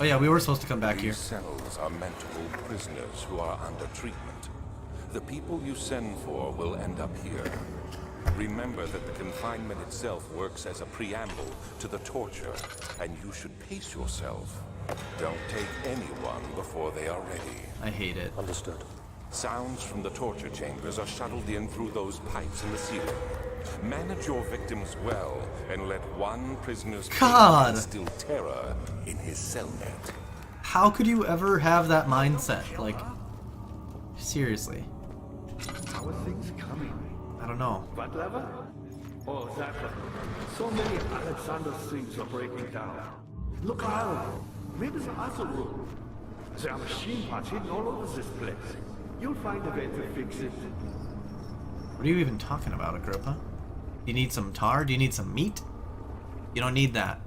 Oh yeah, we were supposed to come back here. These cells are meant to hold prisoners who are under treatment. The people you send for will end up here. Remember that the confinement itself works as a preamble to the torture, and you should pace yourself. Don't take anyone before they are ready. I hate it. Understood. Sounds from the torture chambers are shuttled in through those pipes in the ceiling. Manage your victims well, and let one prisoner's pain instill terror in his cell net. How could you ever have that mindset? Like, seriously. How are things coming? I don't know. What level? Oh, that level. So many Alexander's things are breaking down. Look around. Maybe the other room. There are machine parts hidden all over this place. You'll find a way to fix it. What are you even talking about, Agrippa? Do you need some tar? Do you need some meat? You don't need that.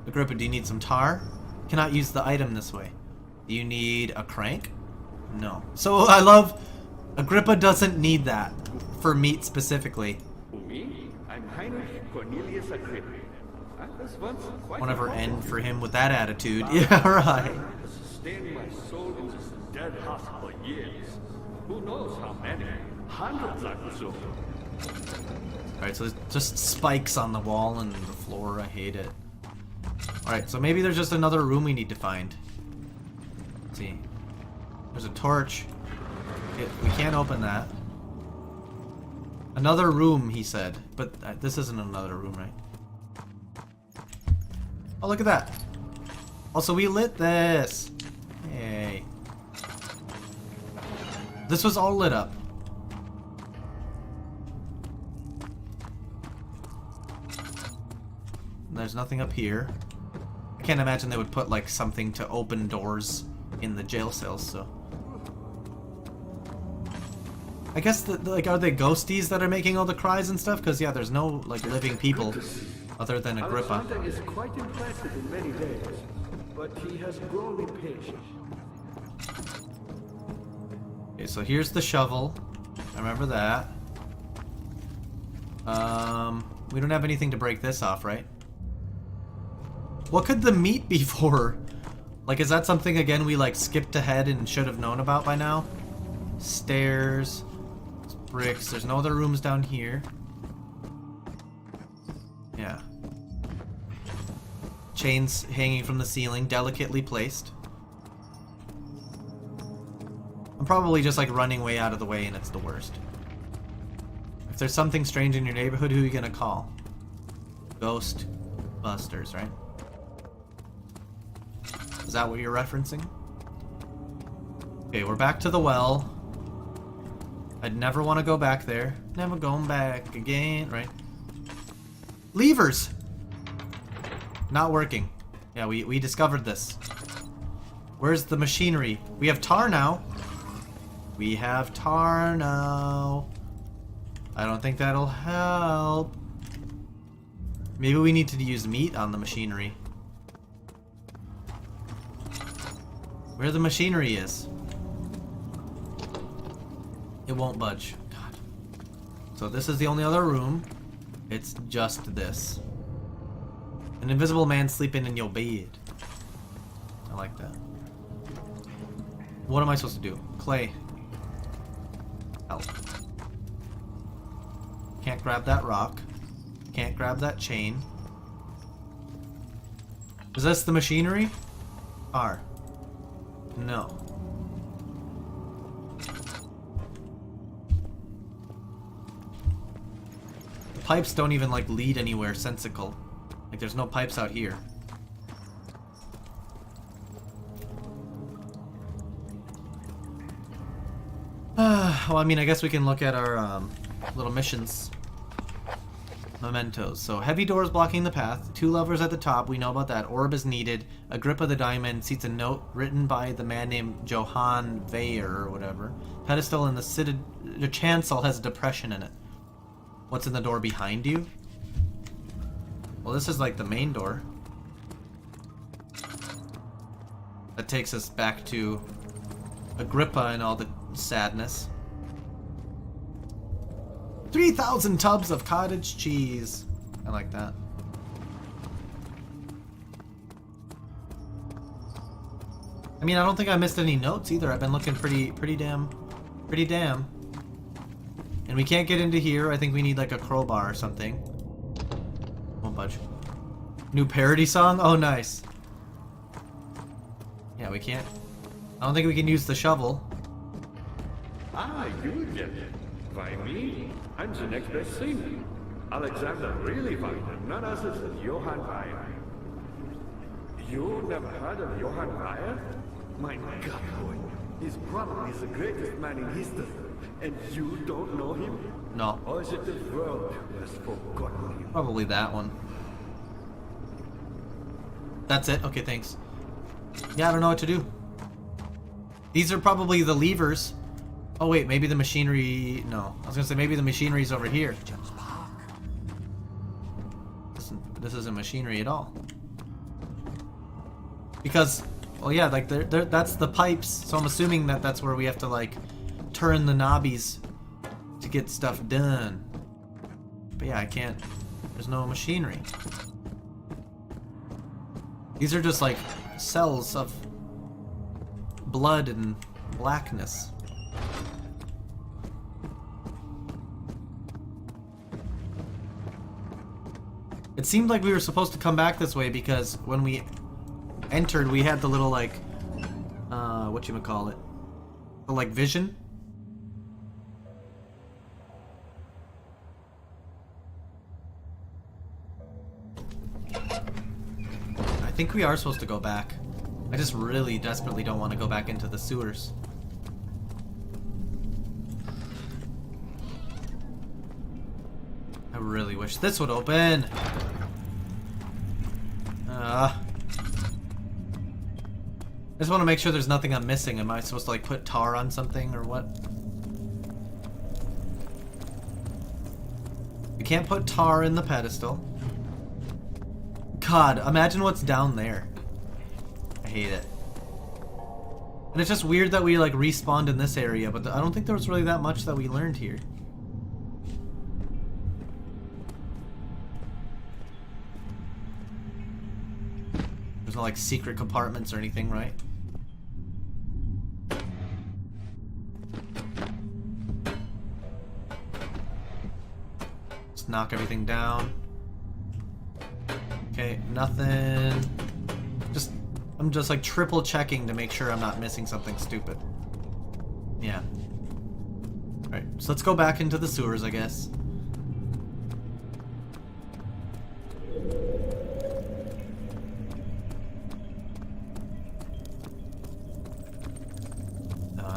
Agrippa, do you need some tar? You cannot use the item this way. Do you need a crank? No. So I love... Agrippa doesn't need that. For meat specifically. Me? I'm Heinrich Cornelius Agrippa. I was once quite Won't ever end for him with that attitude. Yeah, Yeah, right. Sustained my soul in this dead heart for years. Who knows how many? Hundreds, I presume. Alright, so there's just spikes on the wall and the floor. I hate it. Alright, so maybe there's just another room we need to find. Let's see. There's a torch. We can't open that. Another room, he said. But this isn't another room, right? Oh, look at that. Also, we lit this. Hey. This was all lit up. There's nothing up here. I can't imagine they would put like something to open doors in the jail cells, so. I guess, like, are they ghosties that are making all the cries and stuff? Because, yeah, there's no, like, living people other than Agrippa. Alexander is quite impressive in many ways, but he has grown impatient. Okay, so here's the shovel. I remember that. We don't have anything to break this off, right? What could the meat be for? Like, is that something, again, we, like, skipped ahead and should have known about by now? Stairs. Bricks. There's no other rooms down here. Yeah. Chains hanging from the ceiling, delicately placed. I'm probably just like running way out of the way and it's the worst. If there's something strange in your neighborhood, who are you gonna call? Ghost Busters, right? Is that what you're referencing? Okay, we're back to the well. I'd never want to go back there. Never going back again, right? Levers! Not working. Yeah, we discovered this. Where's the machinery? We have tar now. We have tar now. I don't think that'll help. Maybe we need to use meat on the machinery. Where the machinery is. It won't budge. God. So this is the only other room. It's just this. An invisible man sleeping in your bed. I like that. What am I supposed to do? Clay. Help. Can't grab that rock. Can't grab that chain. Is this the machinery? R. No. Pipes don't even like lead anywhere sensical. Like there's no pipes out here. Well, I mean, I guess we can look at our little missions. Mementos. So heavy doors blocking the path. 2 levers at the top. We know about that. Orb is needed. Agrippa the Diamond seats a note written by the man named Johann Weyer or whatever. Pedestal in the chancel has a depression in it. What's in the door behind you? Well, this is like the main door. That takes us back to Agrippa and all the sadness. 3,000 tubs of cottage cheese. I like that. I mean, I don't think I missed any notes either. I've been looking pretty damn. And we can't get into here. I think we need like a crowbar or something. Won't budge. New parody song? Oh, nice. Yeah, we can't. I don't think we can use the shovel. Ah, you again. Why me? I'm the next best thing. Alexander really fine. None other than Johann Weyer. You never heard of Johann Weyer? My God, boy. He's probably the greatest man in history. And you don't know him? No. Or is it the world who has forgotten him? Probably that one. That's it? Okay, thanks. Yeah, I don't know what to do. These are probably the levers. Oh wait, maybe the machinery... No. I was gonna say maybe the machinery's over here. This isn't machinery at all. Because... Well, yeah, like, that's the pipes, so I'm assuming that that's where we have to, like, turn the knobbies to get stuff done. But yeah, I can't... There's no machinery. These are just, like, cells of blood and blackness. It seemed like we were supposed to come back this way because when we entered, we had the little, like, whatchamacallit? The, like, vision? I think we are supposed to go back. I just really desperately don't want to go back into the sewers. I really wish this would open. I just want to make sure there's nothing I'm missing. Am I supposed to, like, put tar on something or what? We can't put tar in the pedestal. God, imagine what's down there. I hate it. And it's just weird that we, like, respawned in this area, but I don't think there was really that much that we learned here. There's no, like, secret compartments or anything, right? Just knock everything down. Okay, nothing. I'm just like triple checking to make sure I'm not missing something stupid. Yeah. Alright, so let's go back into the sewers, I guess.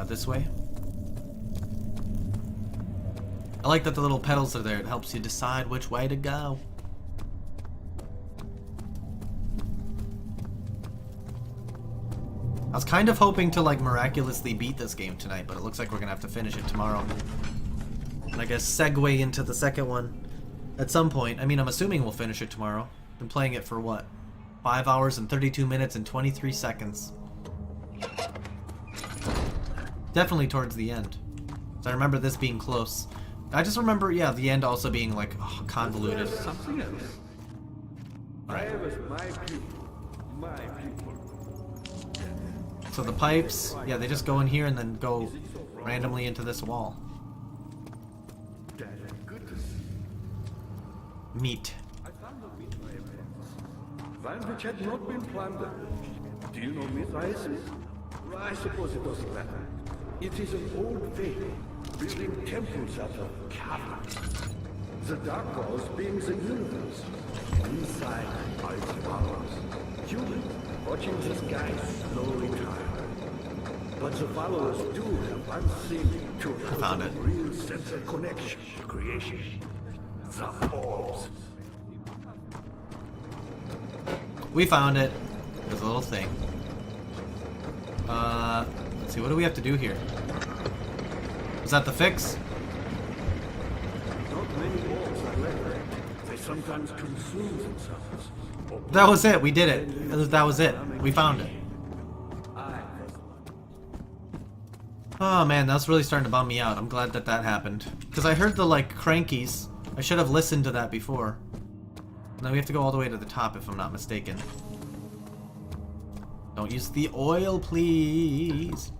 This way. I like that the little pedals are there. It helps you decide which way to go. I was kind of hoping to, like, miraculously beat this game tonight, but it looks like we're gonna have to finish it tomorrow. And I guess segue into the second one at some point. I mean, I'm assuming we'll finish it tomorrow. Been playing it for what? 5 hours and 32 minutes and 23 seconds. Definitely towards the end. So I remember this being close. I just remember, yeah, the end also being, like, convoluted. There's something else. I was my people. My people. So the pipes, yeah, they just go in here and then go randomly into this wall. That is good to see. Meat. I found the meat by one which had not been plundered. Do you know Mithraism? I suppose it doesn't matter. It is an old faith, building temples out of caverns. The dark gods being the universe. Inside are its followers. Humans watching the sky slowly tire. But the followers do have one thing to Found it. a real sense of connection to creation. The orbs. We found it. There's a little thing. Let's see, what do we have to do here? Is that the fix? Not many orbs are left. They sometimes consume themselves. That was it. We did it. That was it. We found it. Oh man, that's really starting to bum me out. I'm glad that that happened. Because I heard the, like, crankies. I should have listened to that before. Now we have to go all the way to the top if I'm not mistaken. Don't use the oil, please.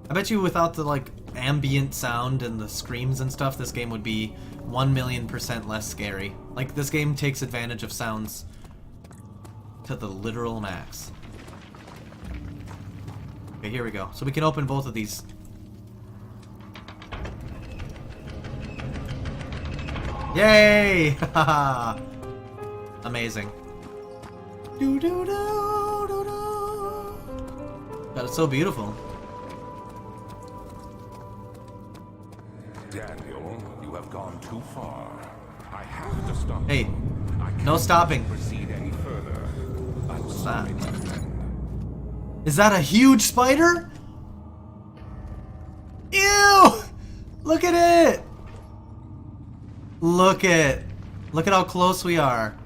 I bet you without the, like, ambient sound and the screams and stuff, this game would be 1,000,000% less scary. Like, this game takes advantage of sounds to the literal max. Okay, here we go. So we can open both of these. Yay! Haha! Amazing. Do do do do do. God, it's so beautiful. Daniel, you have gone too far. I have to stop. Hey, you. I no can't stopping. Proceed any further. I'm What's sorry, that? my friend. Is that a huge spider? Ew! Look at it! Look at how close we are.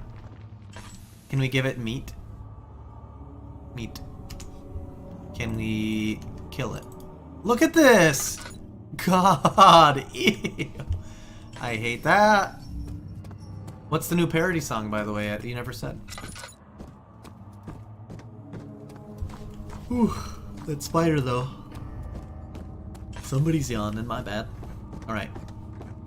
Can we give it meat? Meat. Can we kill it? Look at this! God, ew. I hate that. What's the new parody song, by the way? You never said. Whew, that spider, though. Somebody's yawning, my bad. Alright.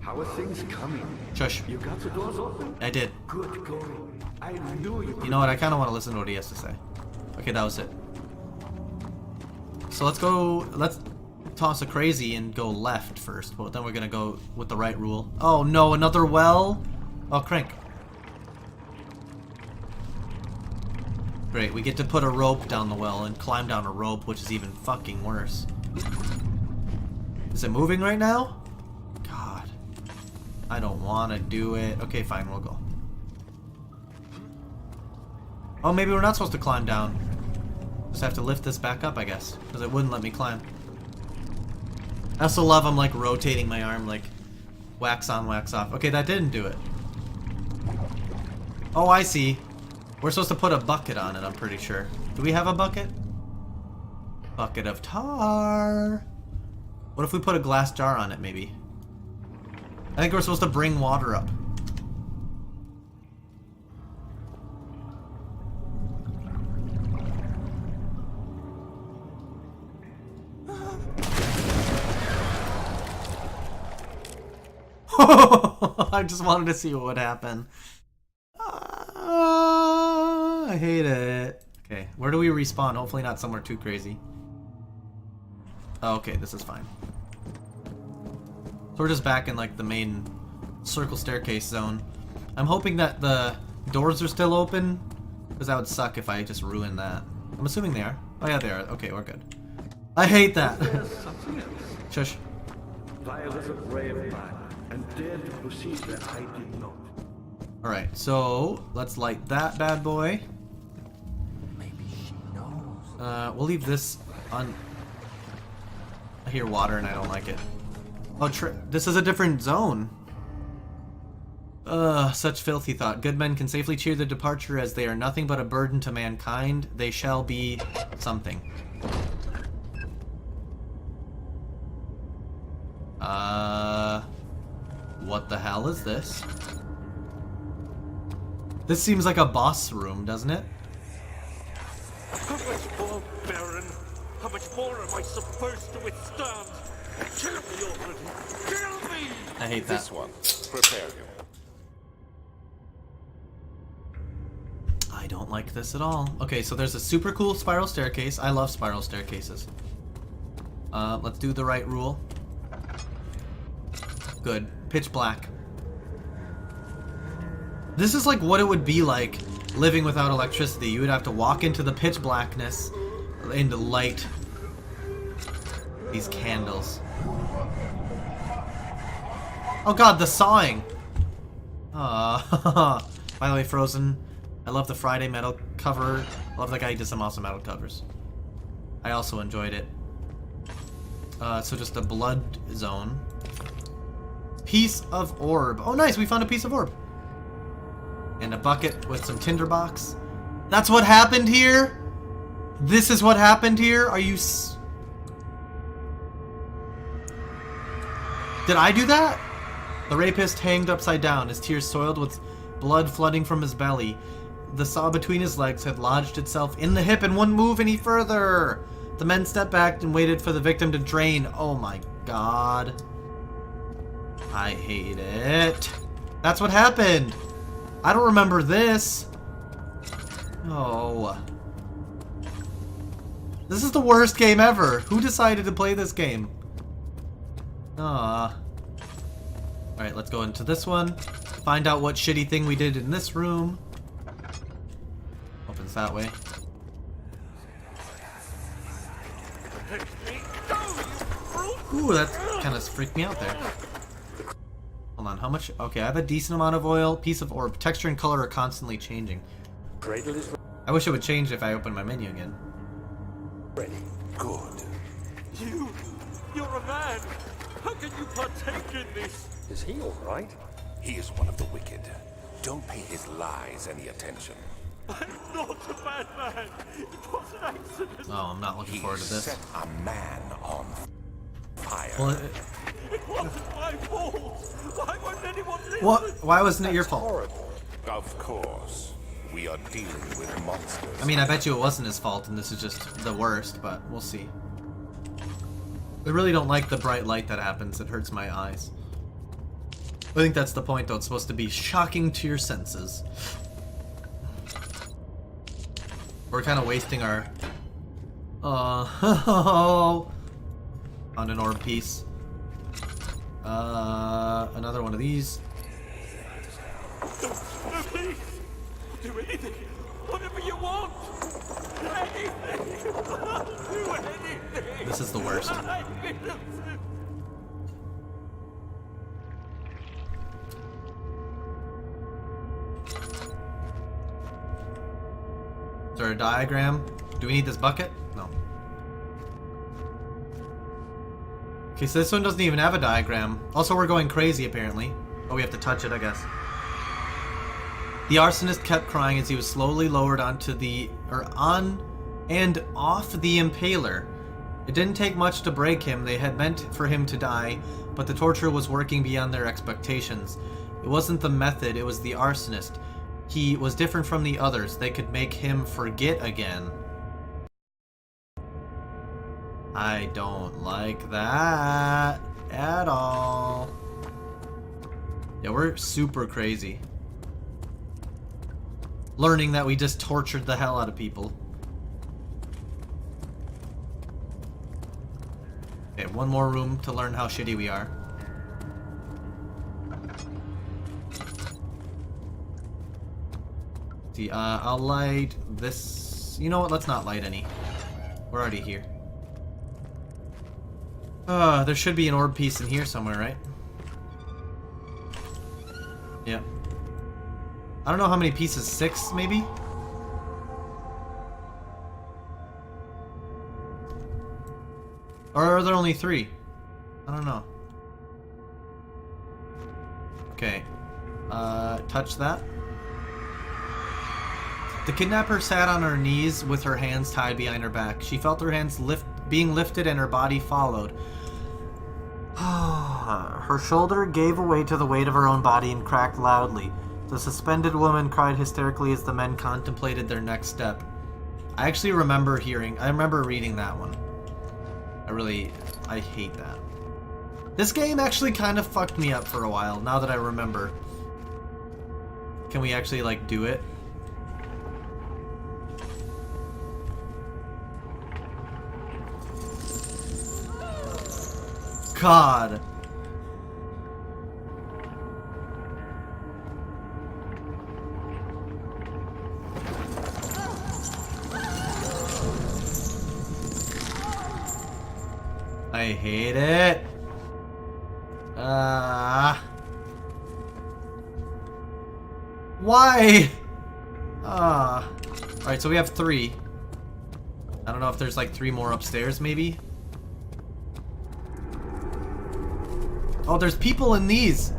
How are things coming? Shush. You got the doors open? I did. Good going. I knew you. You know what? I kind of want to listen to what he has to say. Okay, that was it. So let's go. Let's toss a crazy and go left first. But then we're gonna go with the right rule. Oh no, another well. Oh, crank. Great, we get to put a rope down the well and climb down a rope, which is even fucking worse. Is it moving right now? God. I don't want to do it. Okay, fine, we'll go. Oh, maybe we're not supposed to climb down. Just have to lift this back up, I guess. Because it wouldn't let me climb. I also love I'm like rotating my arm, like wax on, wax off. Okay, that didn't do it. Oh, I see. We're supposed to put a bucket on it, I'm pretty sure. Do we have a bucket? Bucket of tar. What if we put a glass jar on it, maybe? I think we're supposed to bring water up. I just wanted to see what would happen. I hate it. Okay, where do we respawn? Hopefully not somewhere too crazy. Oh, okay, this is fine. So we're just back in like the main circle staircase zone. I'm hoping that the doors are still open, because that would suck if I just ruined that. I'm assuming they are. Oh yeah, they are. Okay, we're good. I hate that. There's something else. Shush. Vi was a brave man and dared to proceed where I did not. Alright, so let's light that bad boy. Maybe she knows. We'll leave this on. I hear water and I don't like it. Oh, this is a different zone. Such filthy thought. Good men can safely cheer their departure as they are nothing but a burden to mankind. They shall be something. What the hell is this? This seems like a boss room, doesn't it? How much more, Baron? How much more am I supposed to withstand? Kill me already! Kill me! I hate that. This one. Prepare him. I don't like this at all. Okay, so there's a super cool spiral staircase. I love spiral staircases. Let's do the right rule. Good. Pitch black. This is like what it would be like living without electricity. You would have to walk into the pitch blackness and light these candles. Oh god, the sawing! By the way, Frozen, I love the Friday metal cover. I love that guy, he did some awesome metal covers. I also enjoyed it. So just a blood zone. Piece of orb. Oh nice, we found a piece of orb. And a bucket with some tinderbox. That's what happened here? This is what happened here? Are you Did I do that? The rapist hanged upside down, his tears soiled with blood flooding from his belly. The saw between his legs had lodged itself in the hip and wouldn't move any further. The men stepped back and waited for the victim to drain. Oh my god. I hate it. That's what happened. I don't remember this. Oh. This is the worst game ever. Who decided to play this game? Alright, let's go into this one. Find out what shitty thing we did in this room. Opens that way. Ooh, that kind of freaked me out there. Hold on, how much? Okay, I have a decent amount of oil. Piece of orb. Texture and color are constantly changing. I wish it would change if I open my menu again. Ready. Good. You're a man. How can you partake in this? Is he all right? He is one of the wicked. Don't pay his lies any attention. I'm not a bad man. It was an accident. Oh, I'm not looking He forward to this. set a man on fire. Well, It wasn't my fault. Why won't anyone listen? what? Why wasn't it your fault? Horrible. Of course. We are dealing with monsters. I mean, I bet you it wasn't his fault, and this is just the worst, but we'll see. I really don't like the bright light that happens. It hurts my eyes. I think that's the point, though. It's supposed to be shocking to your senses. We're kind of wasting our... on an orb piece. Another one of these. No, please. Do anything. Whatever you want. Anything. Do anything. This is the worst. I'm innocent. Is there a diagram? Do we need this bucket? No. Okay, so this one doesn't even have a diagram. Also, we're going crazy, apparently. Oh, we have to touch it, I guess. The arsonist kept crying as he was slowly lowered onto the... on and off the impaler. It didn't take much to break him. They had meant for him to die, but the torture was working beyond their expectations. It wasn't the method, it was the arsonist. He was different from the others. They could make him forget again. I don't like that at all. Yeah, we're super crazy. Learning that we just tortured the hell out of people. Okay, one more room to learn how shitty we are. See, I'll light this. You know what? Let's not light any. We're already here. There should be an orb piece in here somewhere, right? Yeah. I don't know how many pieces. 6, maybe? Or are there only 3? I don't know. Okay. Touch that. The kidnapper sat on her knees with her hands tied behind her back. She felt her hands being lifted and her body followed. Her shoulder gave way to the weight of her own body and cracked loudly. The suspended woman cried hysterically as the men contemplated their next step. I actually remember reading that one. I hate that. This game actually kind of fucked me up for a while, now that I remember. Can we actually, like, do it? God. I hate it. Why? Alright, so we have 3. I don't know if there's like 3 more upstairs, maybe? Oh, there's people in these!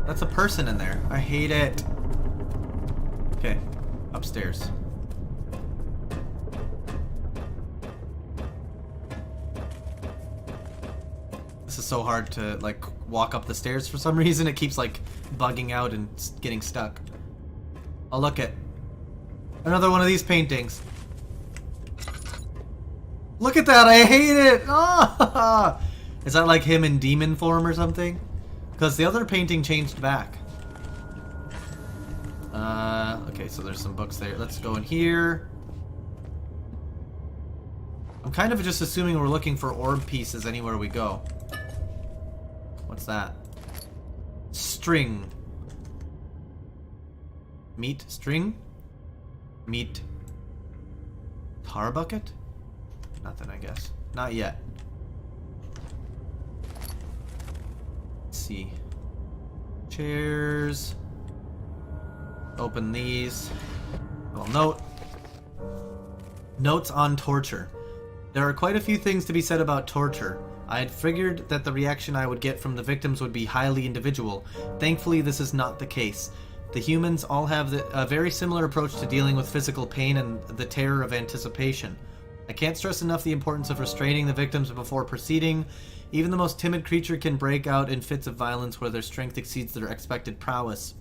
That's a person in there. I hate it. Okay, upstairs. This is so hard to, like, walk up the stairs for some reason. It keeps, like, bugging out and getting stuck. Oh, look at... another one of these paintings. Look at that! I hate it! Oh! Is that, like, him in demon form or something? Because the other painting changed back. Okay, so there's some books there. Let's go in here. I'm kind of just assuming we're looking for orb pieces anywhere we go. What's that? String. Meat string? Meat. Tar bucket? Nothing, I guess. Not yet. Let's see. Chairs. Open these. Well, note. Notes on torture. There are quite a few things to be said about torture. I had figured that the reaction I would get from the victims would be highly individual. Thankfully, this is not the case. The humans all have a very similar approach to dealing with physical pain and the terror of anticipation. I can't stress enough the importance of restraining the victims before proceeding. Even the most timid creature can break out in fits of violence where their strength exceeds their expected prowess.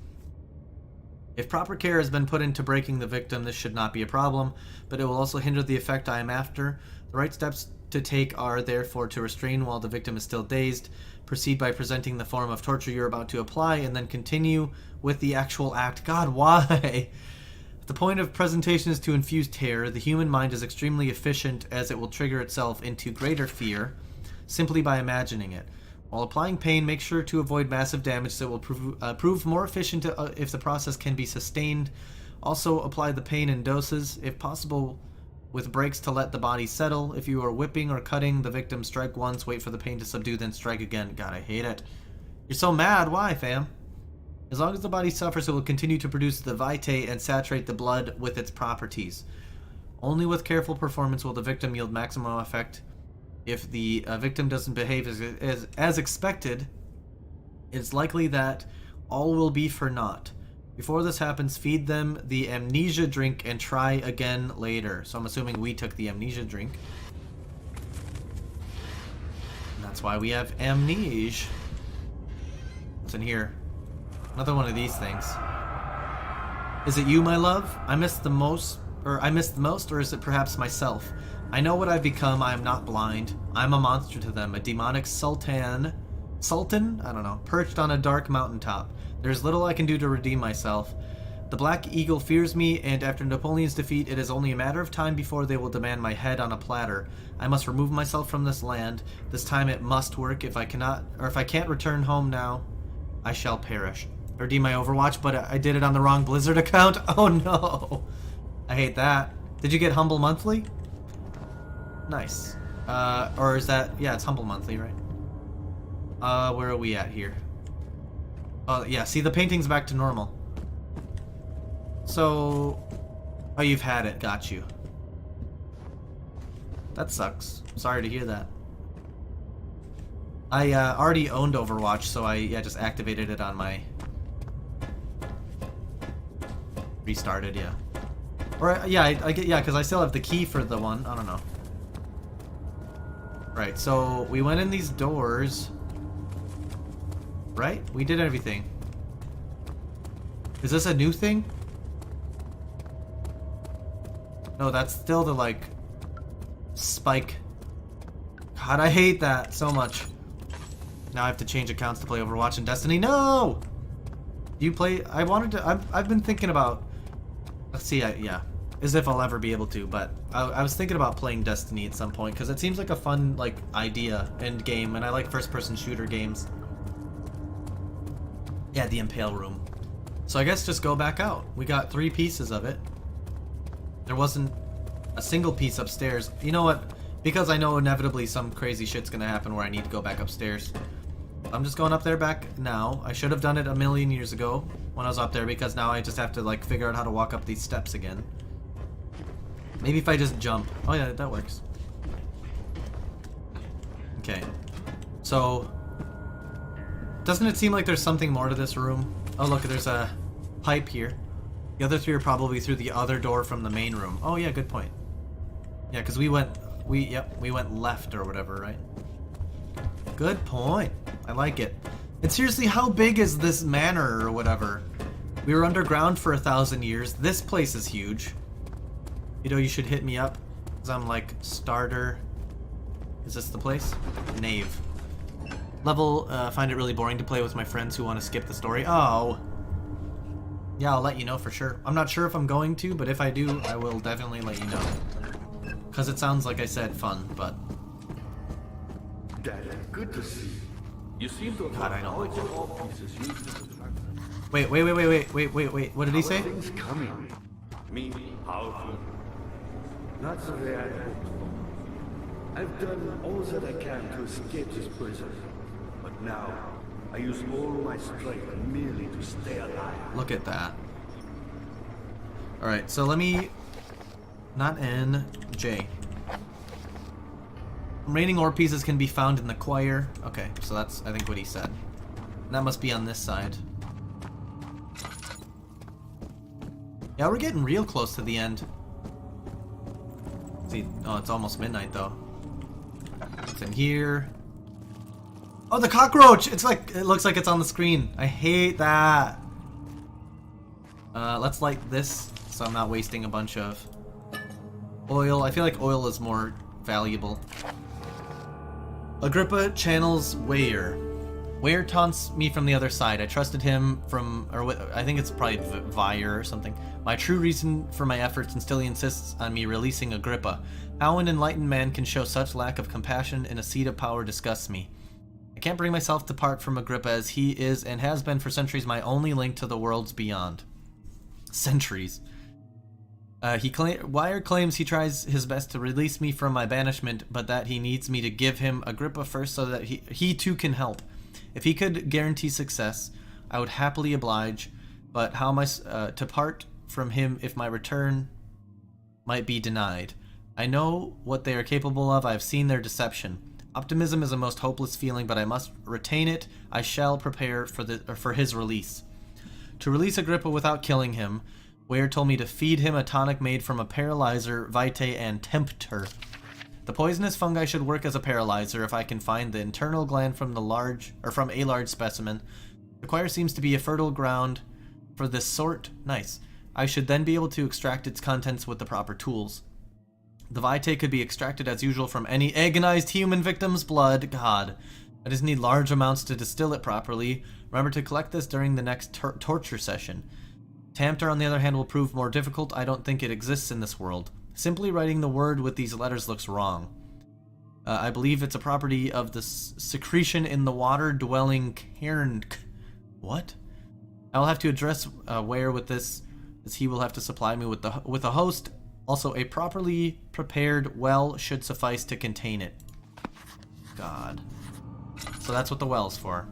If proper care has been put into breaking the victim, this should not be a problem, but it will also hinder the effect I am after. The right steps to take are, therefore, to restrain while the victim is still dazed, proceed by presenting the form of torture you're about to apply, and then continue with the actual act. God, why? The point of presentation is to infuse terror. The human mind is extremely efficient as it will trigger itself into greater fear simply by imagining it. While applying pain, make sure to avoid massive damage that will prove more efficient if the process can be sustained. Also, apply the pain in doses, if possible, with breaks to let the body settle. If you are whipping or cutting the victim, strike once, wait for the pain to subdue, then strike again. God, I hate it. You're so mad. Why, fam? As long as the body suffers, it will continue to produce the vitae and saturate the blood with its properties. Only with careful performance will the victim yield maximum effect. If the victim doesn't behave as expected, it's likely that all will be for naught. Before this happens, feed them the amnesia drink and try again later. So I'm assuming we took the amnesia drink. And that's why we have amnesia. What's in here? Another one of these things. Is it you, my love? I miss the most, or is it perhaps myself? I know what I've become. I am not blind. I'm a monster to them, a demonic sultan? I don't know, perched on a dark mountaintop. There's little I can do to redeem myself. The Black Eagle fears me, and after Napoleon's defeat, it is only a matter of time before they will demand my head on a platter. I must remove myself from this land. This time it must work. If I can't return home now, I shall perish. Redeem my Overwatch, but I did it on the wrong Blizzard account. Oh no. I hate that. Did you get Humble Monthly? Nice. Or is that... yeah, it's Humble Monthly, right? Where are we at here? Oh, yeah, see, the painting's back to normal. So... oh, you've had it. Got you. That sucks. Sorry to hear that. I already owned Overwatch, so I just activated it on my... restarted, yeah. Or, yeah, I get, yeah, because I still have the key for the one. I don't know. Right, so we went in these doors. Right? We did everything. Is this a new thing? No, that's still the, like, spike. God, I hate that so much. Now I have to change accounts to play Overwatch and Destiny. No! Do you play... I wanted to... I've been thinking about... let's see, yeah. As if I'll ever be able to, but I was thinking about playing Destiny at some point, because it seems like a fun, like, idea and game, and I like first-person shooter games. Yeah, the Impale Room. So I guess just go back out. We got 3 pieces of it. There wasn't a single piece upstairs. You know what? Because I know inevitably some crazy shit's gonna happen where I need to go back upstairs. I'm just going up there back now. I should have done it a million years ago when I was up there, because now I just have to, like, figure out how to walk up these steps again. Maybe if I just jump. Oh yeah, that works. Okay. So, doesn't it seem like there's something more to this room? Oh look, there's a pipe here. The other 3 are probably through the other door from the main room. Oh yeah, good point. Yeah, because we went left or whatever, right? Good point. I like it. And seriously, how big is this manor or whatever? We were underground for 1,000 years. This place is huge. You know, you should hit me up. Because I'm like, starter. Is this the place? Knave. Level, find it really boring to play with my friends who want to skip the story. Oh. Yeah, I'll let you know for sure. I'm not sure if I'm going to, but if I do, I will definitely let you know. Because it sounds, like I said, fun, but... Daddy, good to see you. You seem to have God, I don't like all your pieces used to distract them. Wait. What did he say? Things coming. Me, powerful. Not the way I hoped for. I've done all that I can to escape this prison. But now, I use all my strength merely to stay alive. Look at that. Alright, so let me... Not N, J. Remaining ore pieces can be found in the choir. Okay, so that's, I think, what he said. And that must be on this side. Yeah, we're getting real close to the end. See, oh, it's almost midnight, though. What's in here? Oh, the cockroach! It's like, it looks like it's on the screen. I hate that. Let's light this, so I'm not wasting a bunch of oil. I feel like oil is more valuable. Agrippa channels Weir. Weir taunts me from the other side. I trusted him from, or I think it's probably Vire or something. My true reason for my efforts, and still he insists on me releasing Agrippa. How an enlightened man can show such lack of compassion in a seat of power disgusts me. I can't bring myself to part from Agrippa, as he is and has been for centuries my only link to the worlds beyond. Centuries. Weir claims he tries his best to release me from my banishment, but that he needs me to give him Agrippa first so that he too can help. If he could guarantee success, I would happily oblige, but how am I to part from him if my return might be denied? I know what they are capable of. I have seen their deception. Optimism is a most hopeless feeling, but I must retain it. I shall prepare for his release. To release Agrippa without killing him, Weir told me to feed him a tonic made from a paralyzer, vitae, and tempter. The poisonous fungi should work as a paralyzer if I can find the internal gland from a large specimen. The choir seems to be a fertile ground for this sort. Nice. I should then be able to extract its contents with the proper tools. The vitae could be extracted as usual from any agonized human victim's blood. God. I just need large amounts to distill it properly. Remember to collect this during the next torture session. Tempter, on the other hand, will prove more difficult. I don't think it exists in this world. Simply writing the word with these letters looks wrong. I believe it's a property of the secretion in the water-dwelling cairn. What? I will have to address Weir with this, as he will have to supply me with a host. Also, a properly prepared well should suffice to contain it. God. So that's what the well's for.